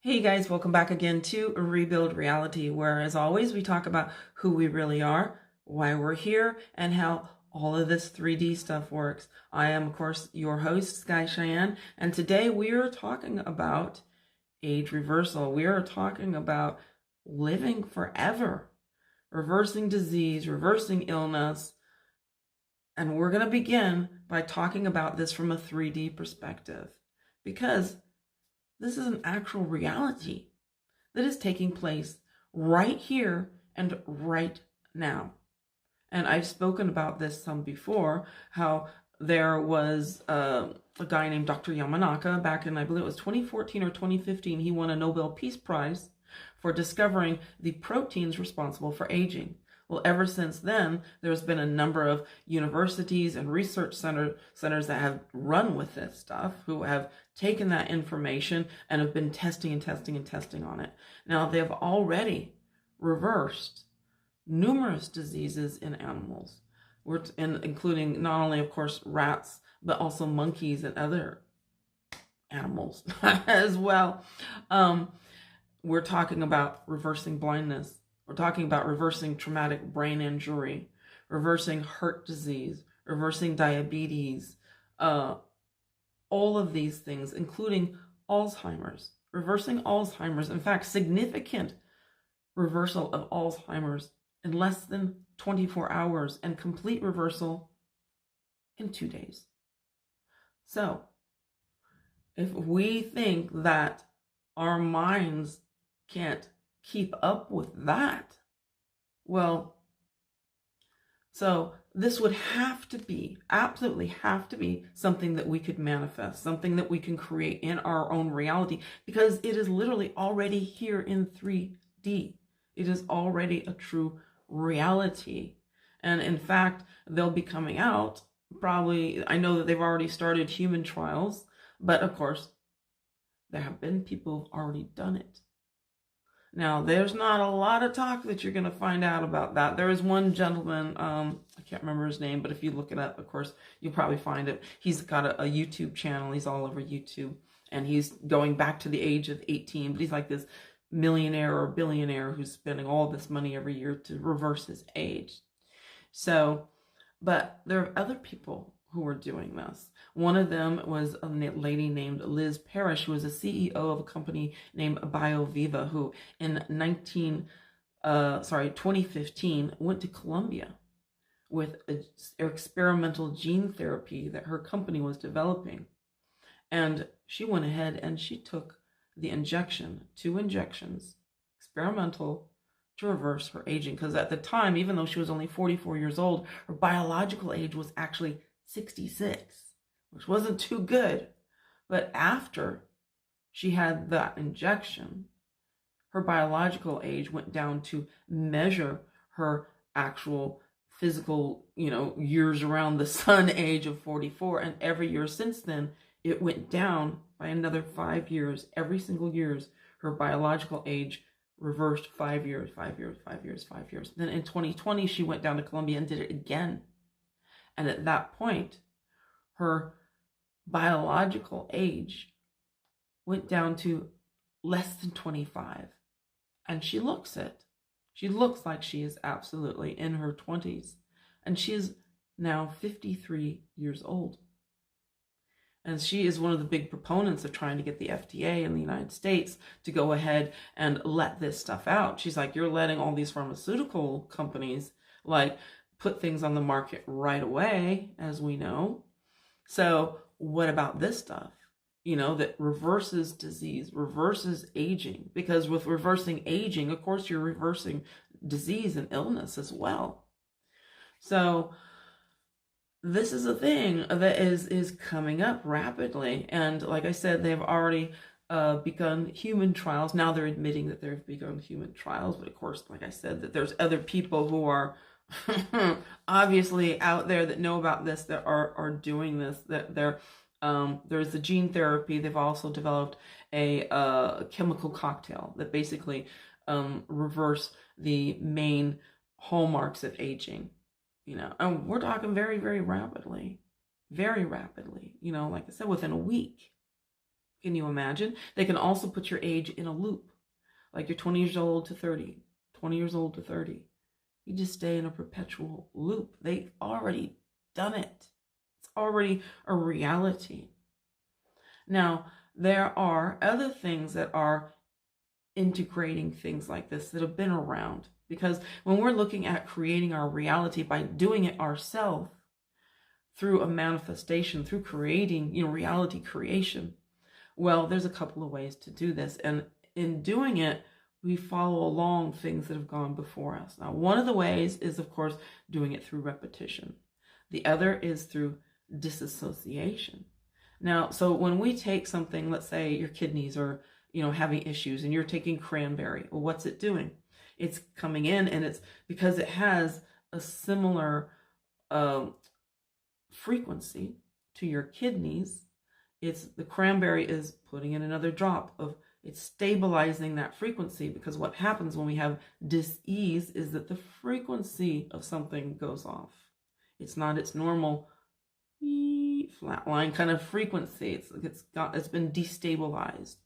Hey guys, welcome back again to Rebuild Reality, where as always we talk about who we really are, why we're here, and how all of this 3D stuff works. I am, of course, your host, Sky Cheyenne, and today we are talking about age reversal. We are talking about living forever, reversing disease, reversing illness, and we're going to begin by talking about this from a 3D perspective, because this is an actual reality that is taking place right here and right now. And I've spoken about this some before, how there was a guy named Dr. Yamanaka back in, I believe it was 2014 or 2015. He won a Nobel Peace Prize for discovering the proteins responsible for aging. Well, ever since then, there's been a number of universities and research centers that have run with this stuff, who have taken that information and have been testing on it. Now, they've already reversed numerous diseases in animals, including not only, of course, rats, but also monkeys and other animals as well. We're talking about reversing blindness. We're talking about reversing traumatic brain injury, reversing heart disease, reversing diabetes, all of these things, including Alzheimer's, reversing Alzheimer's. In fact, significant reversal of Alzheimer's in less than 24 hours and complete reversal in 2 days. So, if we think that our minds can't keep up with that, well, so this would have to be, absolutely have to be, something that we could manifest, something that we can create in our own reality, because it is literally already here in 3D. It is already a true reality. And in fact, they'll be coming out probably, I know that they've already started human trials, but of course, there have been people who've already done it. Now, there's not a lot of talk that you're going to find out about that. There is one gentleman, I can't remember his name, but if you look it up, of course, you'll probably find it. He's got a YouTube channel. He's all over YouTube, and he's going back to the age of 18, but he's like this millionaire or billionaire who's spending all this money every year to reverse his age. So, but there are other people who are doing this. One of them was a lady named Liz Parrish, who was a CEO of a company named BioViva, who in 2015 went to Colombia with an experimental gene therapy that her company was developing. And she went ahead and she took the injection, 2 injections, experimental, to reverse her aging. Because at the time, even though she was only 44 years old, her biological age was actually 66, which wasn't too good. But after she had that injection, her biological age went down to measure her actual physical, years around the sun age of 44. And every year since then, it went down by another 5 years. Every single year, her biological age reversed 5 years, 5 years, 5 years, 5 years. Then in 2020, she went down to Colombia and did it again. And at that point, her biological age went down to less than 25. And she looks it. She looks like she is absolutely in her 20s. And she is now 53 years old. And she is one of the big proponents of trying to get the FDA in the United States to go ahead and let this stuff out. She's like, you're letting all these pharmaceutical companies put things on the market right away, as we know. So what about this stuff, that reverses disease, reverses aging? Because with reversing aging, of course, you're reversing disease and illness as well. So this is a thing that is coming up rapidly. And like I said, they've already begun human trials. Now they're admitting that they've begun human trials. But of course, like I said, that there's other people who are obviously out there that know about this, that are doing this, that there's the gene therapy. They've also developed a chemical cocktail that basically reverse the main hallmarks of aging, and we're talking very, very rapidly, like I said, within a week. Can you imagine? They can also put your age in a loop. Like you're 20 years old to 30, 20 years old to 30. You just stay in a perpetual loop. They've already done it. It's already a reality. Now, there are other things that are integrating things like this that have been around. Because when we're looking at creating our reality by doing it ourselves through a manifestation, through creating, reality creation, well, there's a couple of ways to do this. And in doing it, we follow along things that have gone before us. Now, one of the ways is, of course, doing it through repetition. The other is through disassociation. Now, so when we take something, let's say your kidneys are, having issues and you're taking cranberry, well, what's it doing? It's coming in, and it's because it has a similar frequency to your kidneys. The cranberry is putting in another drop of, it's stabilizing that frequency, because what happens when we have dis-ease is that the frequency of something goes off. It's not its normal flatline kind of frequency. It's been destabilized.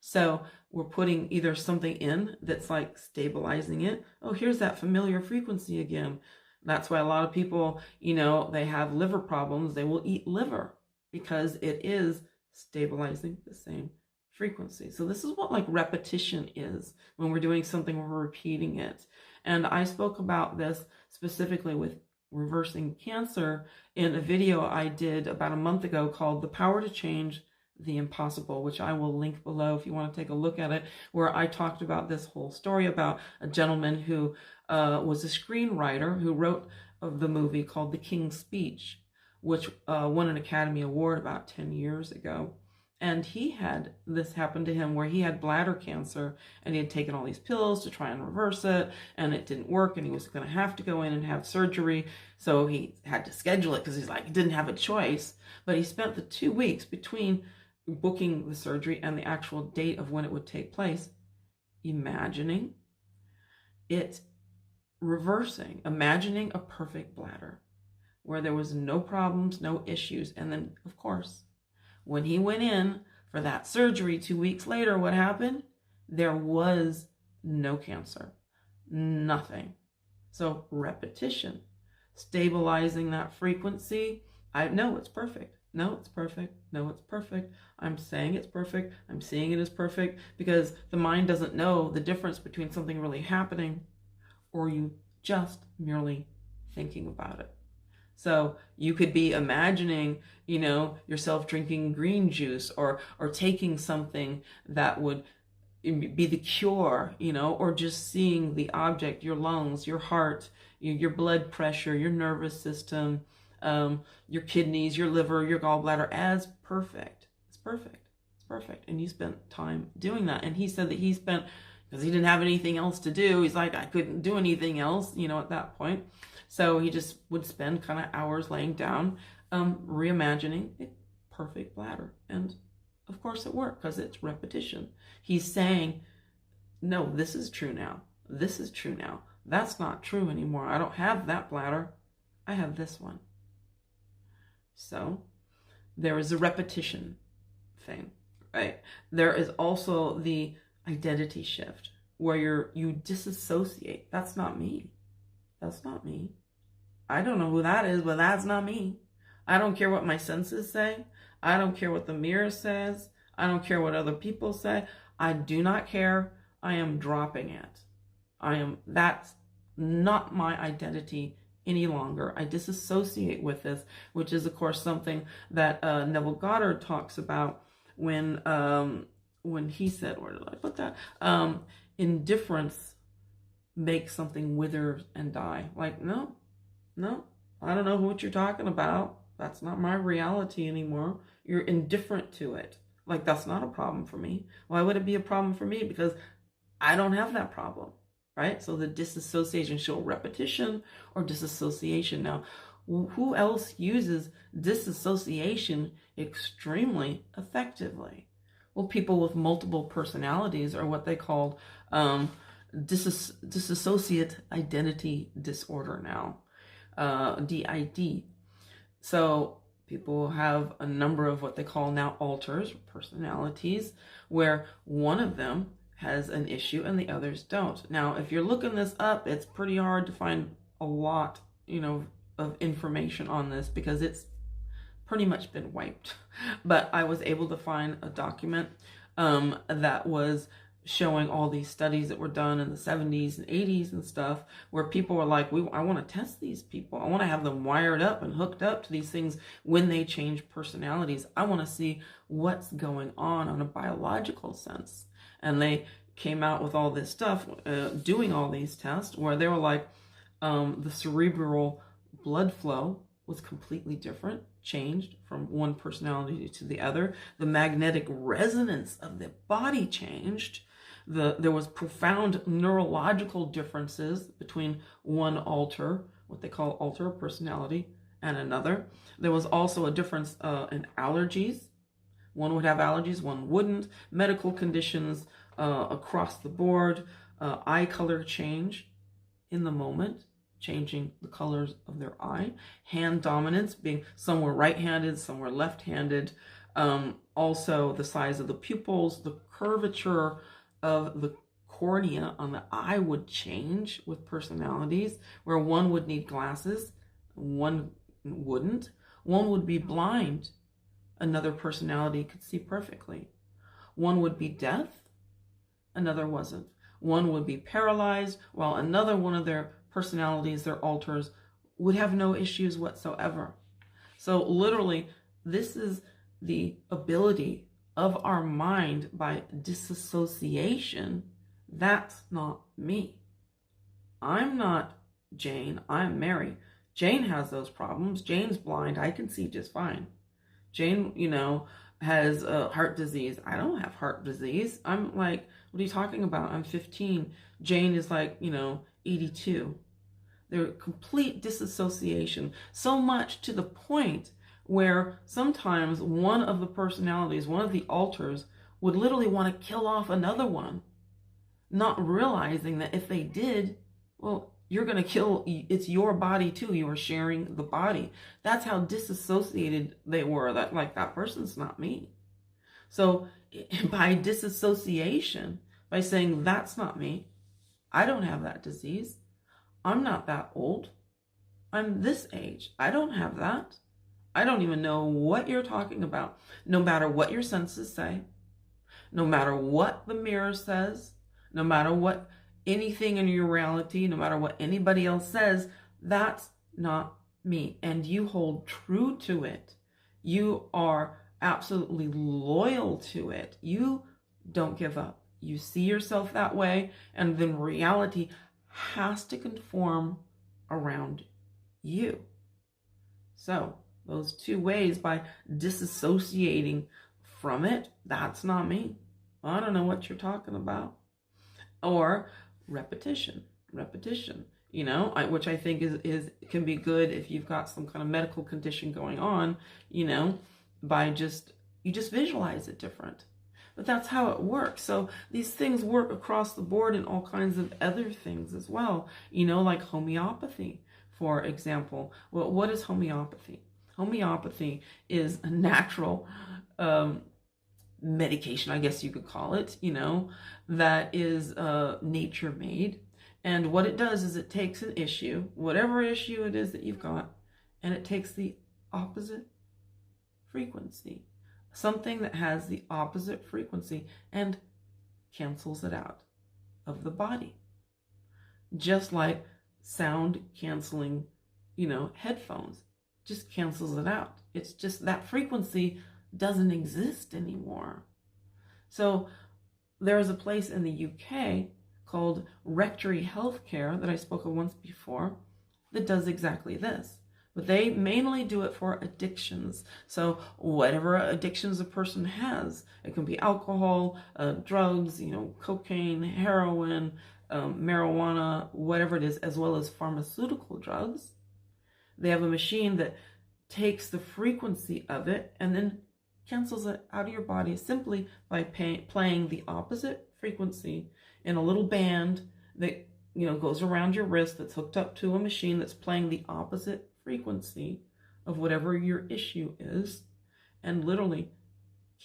So we're putting either something in that's like stabilizing it. Oh, here's that familiar frequency again. That's why a lot of people, they have liver problems. They will eat liver because it is stabilizing the same frequency. So this is what like repetition is. When we're doing something, we're repeating it. And I spoke about this specifically with reversing cancer in a video I did about a month ago called The Power to Change the Impossible, which I will link below if you want to take a look at it, where I talked about this whole story about a gentleman who was a screenwriter who wrote the movie called The King's Speech, which won an Academy Award about 10 years ago. And he had this happen to him where he had bladder cancer, and he had taken all these pills to try and reverse it, and it didn't work, and he was going to have to go in and have surgery. So he had to schedule it because he didn't have a choice. But he spent the 2 weeks between booking the surgery and the actual date of when it would take place imagining it reversing, imagining a perfect bladder where there was no problems, no issues. And then, of course, when he went in for that surgery 2 weeks later, what happened? There was no cancer, nothing. So repetition, stabilizing that frequency. I know it's perfect. No, it's perfect. No, it's perfect. I'm saying it's perfect. I'm seeing it as perfect, because the mind doesn't know the difference between something really happening or you just merely thinking about it. So you could be imagining, yourself drinking green juice or taking something that would be the cure, or just seeing the object, your lungs, your heart, your blood pressure, your nervous system, your kidneys, your liver, your gallbladder as perfect. It's perfect. It's perfect. And you spent time doing that. And he said that he spent, because he didn't have anything else to do, he's like, I couldn't do anything else, at that point. So he just would spend kind of hours laying down, reimagining a perfect bladder. And of course it worked, because it's repetition. He's saying, no, this is true now. This is true now. That's not true anymore. I don't have that bladder. I have this one. So there is a repetition thing, right? There is also the identity shift where you disassociate. That's not me. That's not me. I don't know who that is, but that's not me. I don't care what my senses say. I don't care what the mirror says. I don't care what other people say. I do not care. I am dropping it. That's not my identity any longer. I disassociate with this, which is, of course, something that Neville Goddard talks about when he said, where did I put that? Indifference makes something wither and die. Like, no, I don't know what you're talking about. That's not my reality anymore. You're indifferent to it. Like, that's not a problem for me. Why would it be a problem for me? Because I don't have that problem, right? So the disassociation, show repetition or disassociation. Now, who else uses disassociation extremely effectively? Well, people with multiple personalities are what they call dissociate identity disorder now, DID. So People have a number of what they call now alters, personalities, where one of them has an issue and the others don't. Now, if you're looking this up, it's pretty hard to find a lot, of information on this because it's pretty much been wiped. But I was able to find a document that was showing all these studies that were done in the 70s and 80s and stuff, where people were like, I want to test these people. I want to have them wired up and hooked up to these things when they change personalities. I want to see what's going on a biological sense. And they came out with all this stuff, doing all these tests, where they were like, the cerebral blood flow was completely different, changed from one personality to the other. The magnetic resonance of the body changed. There was profound neurological differences between one alter, what they call alter personality, and another. There was also a difference in allergies. One would have allergies, one wouldn't. Medical conditions across the board. Eye color change in the moment, changing the colors of their eye. Hand dominance, being some were right-handed, some were left-handed. Also the size of the pupils, the curvature of the cornea on the eye would change with personalities, where one would need glasses, one wouldn't. One would be blind, another personality could see perfectly. One would be deaf, another wasn't. One would be paralyzed, while another one of their personalities, their alters, would have no issues whatsoever. So literally, this is the ability of our mind by disassociation. That's not me. I'm not Jane, I'm Mary. Jane has those problems. Jane's blind. I can see just fine. Jane, has heart disease. I don't have heart disease. I'm like, what are you talking about? I'm 15. Jane is like, 82. They're complete disassociation. So much to the point where sometimes one of the personalities, one of the alters, would literally want to kill off another one, not realizing that if they did, well, you're going to kill, it's your body too. You are sharing the body. That's how disassociated they were. That person's not me. So by disassociation, by saying that's not me, I don't have that disease, I'm not that old, I'm this age, I don't have that, I don't even know what you're talking about. No matter what your senses say, no matter what the mirror says, no matter what anything in your reality, no matter what anybody else says, that's not me. And you hold true to it. You are absolutely loyal to it. You don't give up. You see yourself that way, and then reality has to conform around you. So those two ways, by disassociating from it, that's not me. I don't know what you're talking about. Or repetition, which I think is can be good if you've got some kind of medical condition going on, by you just visualize it different. But that's how it works. So these things work across the board in all kinds of other things as well, like homeopathy, for example. Well, what is homeopathy? Homeopathy is a natural medication, I guess you could call it, that is nature made. And what it does is it takes an issue, whatever issue it is that you've got, and it takes the opposite frequency, something that has the opposite frequency, and cancels it out of the body. Just like sound canceling, headphones, just cancels it out. It's just that frequency doesn't exist anymore. So there is a place in the UK called Rectory Healthcare that I spoke of once before that does exactly this. But they mainly do it for addictions. So whatever addictions a person has, it can be alcohol, drugs, cocaine, heroin, marijuana, whatever it is, as well as pharmaceutical drugs. They have a machine that takes the frequency of it and then cancels it out of your body simply by playing the opposite frequency in a little band that goes around your wrist, that's hooked up to a machine that's playing the opposite frequency of whatever your issue is and literally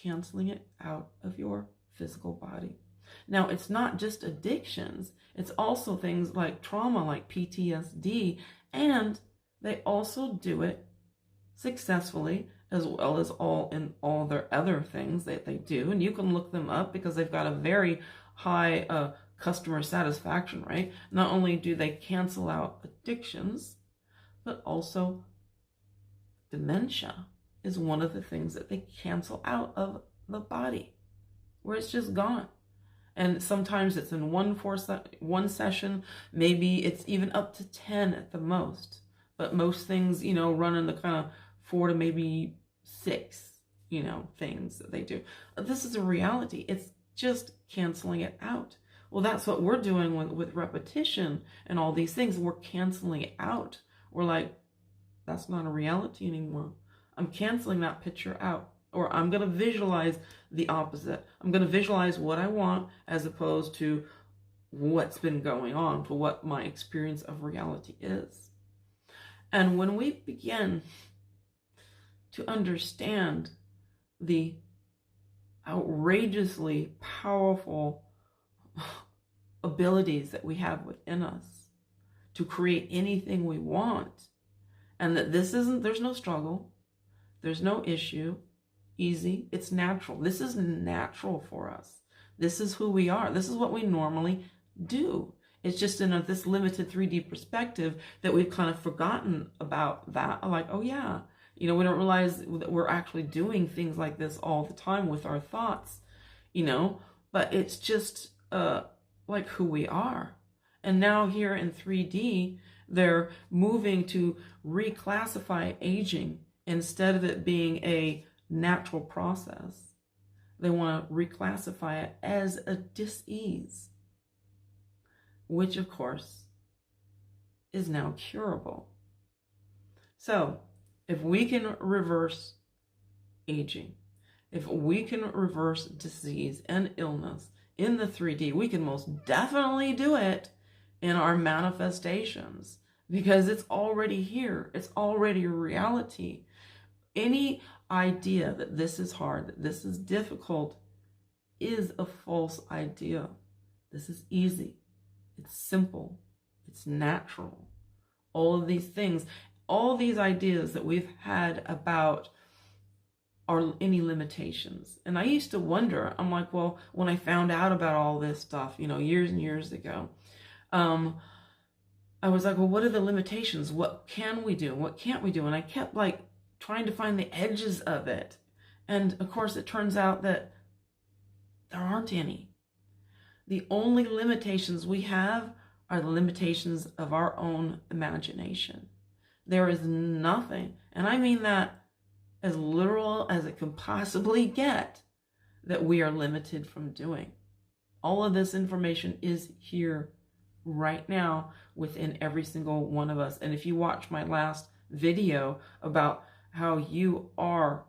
canceling it out of your physical body. Now, it's not just addictions. It's also things like trauma, like PTSD, and they also do it successfully, as well as all their other things that they do. And you can look them up because they've got a very high customer satisfaction rate. Not only do they cancel out addictions, but also dementia is one of the things that they cancel out of the body, where it's just gone. And sometimes it's in one session, maybe it's even up to 10 at the most. But most things, run in the kind of 4 to maybe 6, things that they do. This is a reality. It's just canceling it out. Well, that's what we're doing with repetition and all these things. We're canceling it out. We're like, that's not a reality anymore. I'm canceling that picture out. Or I'm going to visualize the opposite. I'm going to visualize what I want as opposed to what's been going on, to what my experience of reality is. And when we begin to understand the outrageously powerful abilities that we have within us to create anything we want, and that there's no struggle, there's no issue, easy, it's natural. This is natural for us. This is who we are. This is what we normally do. It's just in this limited 3D perspective that we've kind of forgotten about that. I'm like, oh yeah, we don't realize that we're actually doing things like this all the time with our thoughts, but it's just like who we are. And now here in 3D, they're moving to reclassify aging instead of it being a natural process. They want to reclassify it as a dis-ease, which of course is now curable. So if we can reverse aging, if we can reverse disease and illness in the 3D, we can most definitely do it in our manifestations, because it's already here. It's already a reality. Any idea that this is hard, that this is difficult, is a false idea. This is easy. It's simple. It's natural. All of these things, all these ideas that we've had about are any limitations. And I used to wonder, I'm like, well, when I found out about all this stuff, years and years ago, I was like, well, what are the limitations? What can we do? What can't we do? And I kept trying to find the edges of it. And of course, it turns out that there aren't any. The only limitations we have are the limitations of our own imagination. There is nothing, and I mean that as literal as it can possibly get, that we are limited from doing. All of this information is here right now within every single one of us. And if you watch my last video about how you are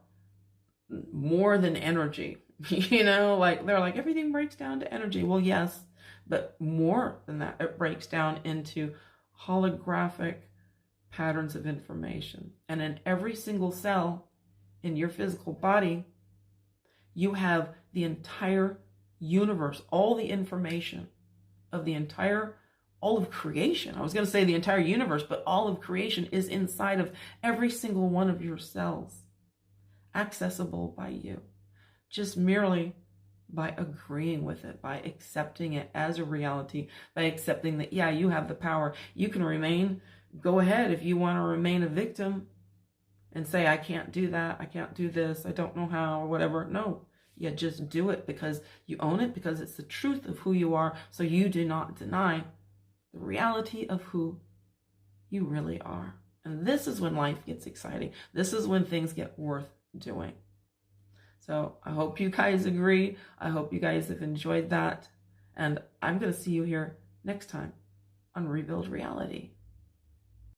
more than energy, they're like, everything breaks down to energy. Well, yes, but more than that, it breaks down into holographic patterns of information. And in every single cell in your physical body, you have the entire universe, all the information of all of creation. I was going to say the entire universe, but all of creation is inside of every single one of your cells, accessible by you, just merely by agreeing with it, by accepting it as a reality, by accepting that, yeah, you have the power. You can go ahead if you want to remain a victim and say, I can't do that, I can't do this, I don't know how, or whatever. No, you just do it because you own it, because it's the truth of who you are, so you do not deny the reality of who you really are. And this is when life gets exciting. This is when things get worth doing. So I hope you guys agree. I hope you guys have enjoyed that. And I'm going to see you here next time on Rebuild Reality.